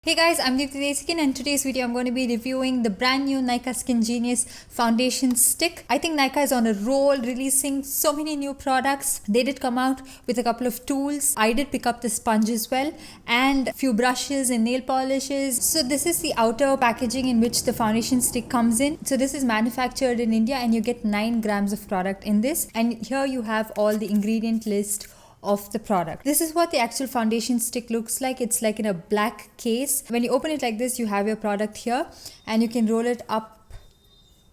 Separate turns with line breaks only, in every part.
Hey guys, I'm Deepthi Desikan and today's video I'm going to be reviewing the brand new Nykaa Skin Genius foundation stick. I think Nykaa is on a roll releasing so many new products. They did come out with a couple of tools. I did pick up the sponge as well and a few brushes and nail polishes. So this is the outer packaging in which the foundation stick comes in. So this is manufactured in India and you get 9 grams of product in this. And here you have all the ingredient list of the product. This is what the actual foundation stick looks like. It's like in a black case. When you open it like this, you have your product here and you can roll it up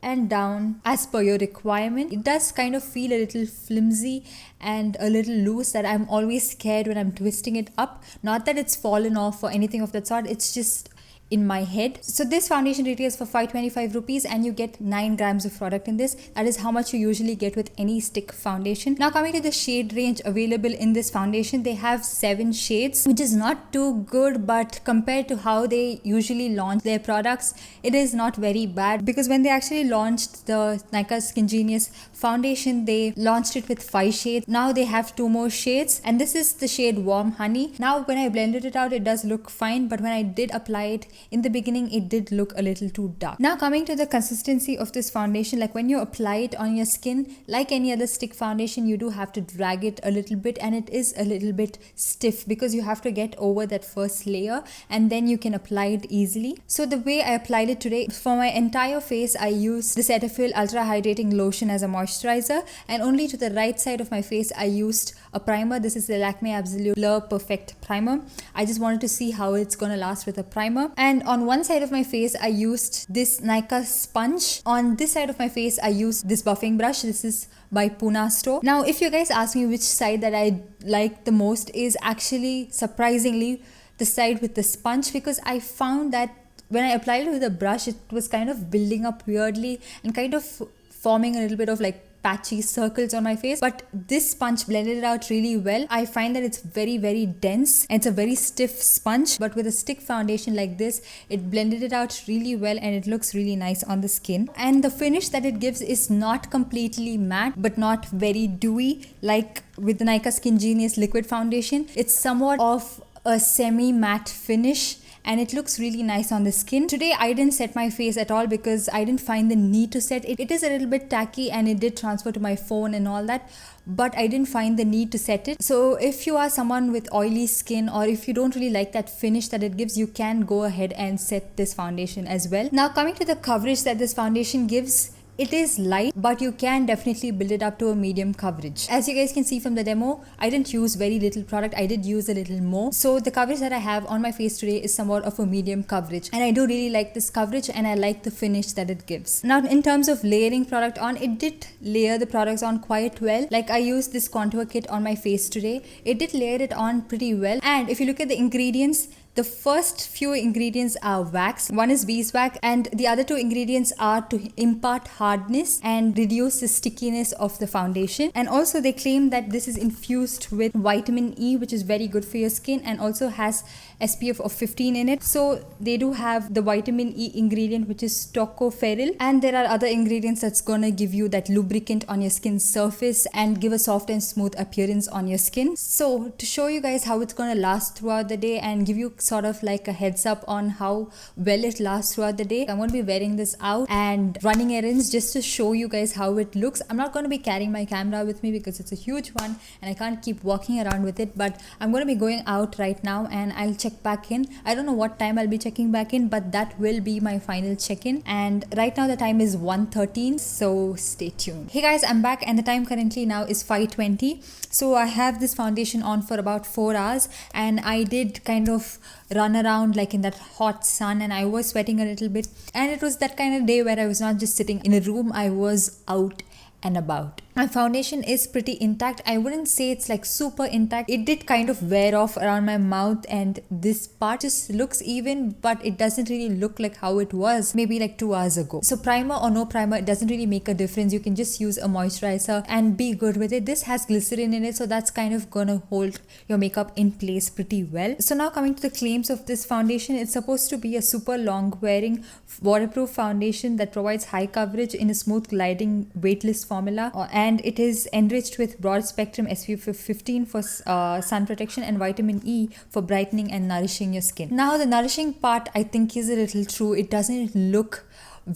and down as per your requirement. It does kind of feel a little flimsy and a little loose, that I'm always scared when I'm twisting it up. Not that it's fallen off or anything of that sort, it's just in my head. So this foundation retails for 525 rupees and you get 9 grams of product in this. That is how much you usually get with any stick foundation. Now coming to the shade range available in this foundation, they have 7 shades, which is not too good, but compared to how they usually launch their products, it is not very bad, because when they actually launched the Nykaa Skin Genius foundation, they launched it with 5 shades. Now they have 2 more shades and this is the shade Warm Honey. Now when I blended it out, it does look fine, but when I did apply it in the beginning, it did look a little too dark. Now coming to the consistency of this foundation, like when you apply it on your skin, like any other stick foundation, you do have to drag it a little bit and it is a little bit stiff because you have to get over that first layer and then you can apply it easily. So the way I applied it today, for my entire face, I used the Cetaphil Ultra Hydrating Lotion as a moisturizer, and only to the right side of my face, I used a primer. This is the Lakme Absolute Blur Perfect Primer. I just wanted to see how it's gonna last with a primer. And on one side of my face, I used this Nykaa sponge. On this side of my face, I used this buffing brush. This is by Puna Store. Now, if you guys ask me which side that I like the most, is actually surprisingly the side with the sponge, because I found that when I applied it with a brush, it was kind of building up weirdly and kind of forming a little bit of like patchy circles on my face. But this sponge blended it out really well. I find that it's very dense and it's a very stiff sponge, but with a stick foundation like this, it blended it out really well and it looks really nice on the skin. And the finish that it gives is not completely matte but not very dewy like with the Nykaa Skin Genius liquid foundation. It's somewhat of a semi-matte finish and it looks really nice on the skin. Today I didn't set my face at all because I didn't find the need to set it. It is a little bit tacky and it did transfer to my phone and all that, but I didn't find the need to set it. So if you are someone with oily skin or if you don't really like that finish that it gives, you can go ahead and set this foundation as well. Now coming to the coverage that this foundation gives, it is light, but you can definitely build it up to a medium coverage. As you guys can see from the demo, I didn't use very little product. I did use a little more. So the coverage that I have on my face today is somewhat of a medium coverage. And I do really like this coverage and I like the finish that it gives. Now in terms of layering product on, it did layer the products on quite well. Like I used this contour kit on my face today. It did layer it on pretty well. And if you look at the ingredients, the first few ingredients are wax. One is beeswax and the other 2 ingredients are to impart hardness and reduce the stickiness of the foundation. And also they claim that this is infused with vitamin E, which is very good for your skin and also has SPF of 15 in it. So they do have the vitamin E ingredient, which is tocopherol, and there are other ingredients that's gonna give you that lubricant on your skin surface and give a soft and smooth appearance on your skin. So to show you guys how it's gonna last throughout the day and give you sort of like a heads up on how well it lasts throughout the day, I'm going to be wearing this out and running errands just to show you guys how it looks. I'm not going to be carrying my camera with me because it's a huge one and I can't keep walking around with it, but I'm going to be going out right now and I'll check back in. I don't know what time I'll be checking back in, but that will be my final check-in. And right now the time is 1:13, so stay tuned. Hey guys, I'm back and the time currently now is 5:20. So I have this foundation on for about 4 hours and I did kind of run around like in that hot sun and I was sweating a little bit, and it was that kind of day where I was not just sitting in a room, I was out and about. My foundation is pretty intact. I wouldn't say it's like super intact. It did kind of wear off around my mouth and this part just looks even, but it doesn't really look like how it was maybe like 2 hours ago. So primer or no primer, it doesn't really make a difference. You can just use a moisturizer and be good with it. This has glycerin in it, so that's kind of gonna hold your makeup in place pretty well. So now coming to the claims of this foundation, it's supposed to be a super long wearing waterproof foundation that provides high coverage in a smooth gliding weightless formula, and and it is enriched with broad spectrum SPF 15 for sun protection and vitamin E for brightening and nourishing your skin. Now the nourishing part I think is a little true. It doesn't look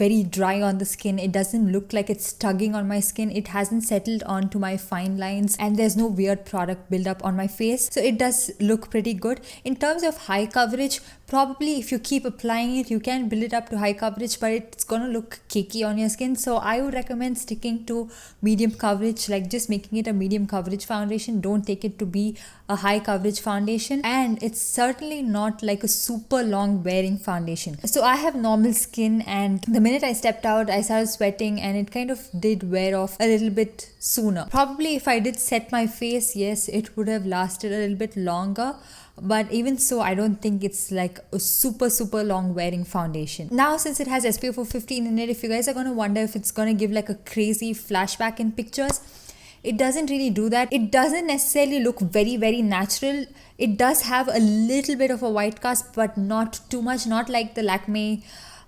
very dry on the skin. It doesn't look like it's tugging on my skin. It hasn't settled onto my fine lines, and there's no weird product buildup on my face. So it does look pretty good. In terms of high coverage, probably if you keep applying it, you can build it up to high coverage, but it's gonna look cakey on your skin. So I would recommend sticking to medium coverage, like just making it a medium coverage foundation. Don't take it to be a high coverage foundation, and it's certainly not like a super long wearing foundation. So I have normal skin, and the minute I stepped out, I started sweating, and it kind of did wear off a little bit sooner. Probably if I did set my face, yes, it would have lasted a little bit longer. But even so, I don't think it's like a super long wearing foundation. Now, since it has SPF 15 in it, if you guys are gonna wonder if it's gonna give like a crazy flashback in pictures, it doesn't really do that. It doesn't necessarily look very natural. It does have a little bit of a white cast, but not too much, not like the Lakme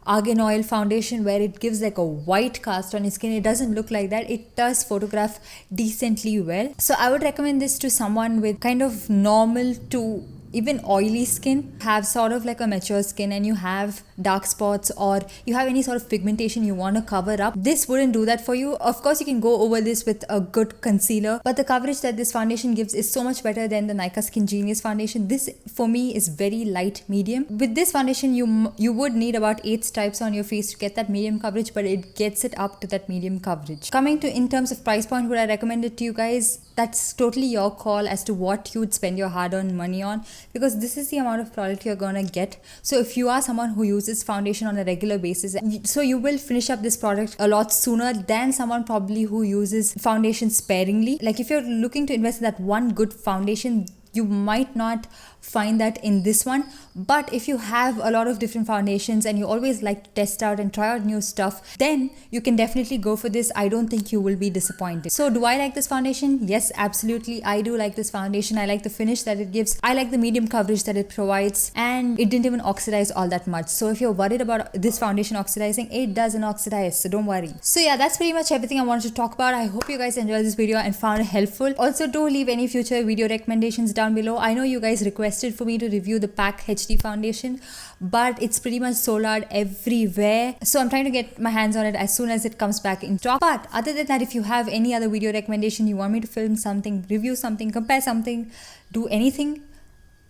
Argan Oil foundation where it gives like a white cast on your skin. It doesn't look like that. It does photograph decently well. So I would recommend this to someone with kind of normal to even oily skin, have sort of like a mature skin, and you have dark spots or you have any sort of pigmentation you want to cover up. This wouldn't do that for you. Of course, you can go over this with a good concealer, but the coverage that this foundation gives is so much better than the Nykaa Skin Genius foundation. This for me is very light medium. With this foundation, you would need about 8 stripes on your face to get that medium coverage, but it gets it up to that medium coverage. Coming to in terms of price point, would I recommend it to you guys? That's totally your call as to what you would spend your hard-earned money on, because this is the amount of product you're gonna get. So if you are someone who uses foundation on a regular basis, so you will finish up this product a lot sooner than someone probably who uses foundation sparingly. Like if you're looking to invest in that one good foundation, you might not find that in this one. But if you have a lot of different foundations and you always like to test out and try out new stuff, then you can definitely go for this. I don't think you will be disappointed. So do I like this foundation? Yes, absolutely. I do like this foundation. I like the finish that it gives. I like the medium coverage that it provides, and it didn't even oxidize all that much. So if you're worried about this foundation oxidizing, it doesn't oxidize, so don't worry. So yeah, that's pretty much everything I wanted to talk about. I hope you guys enjoyed this video and found it helpful. Also, do leave any future video recommendations down below. I know you guys requested for me to review the PAC HD foundation, but it's pretty much sold out everywhere. So I'm trying to get my hands on it as soon as it comes back in stock. But other than that, if you have any other video recommendation, you want me to film something, review something, compare something, do anything,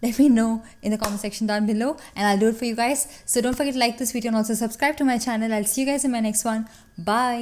let me know in the comment section down below and I'll do it for you guys. So don't forget to like this video and also subscribe to my channel. I'll see you guys in my next one. Bye.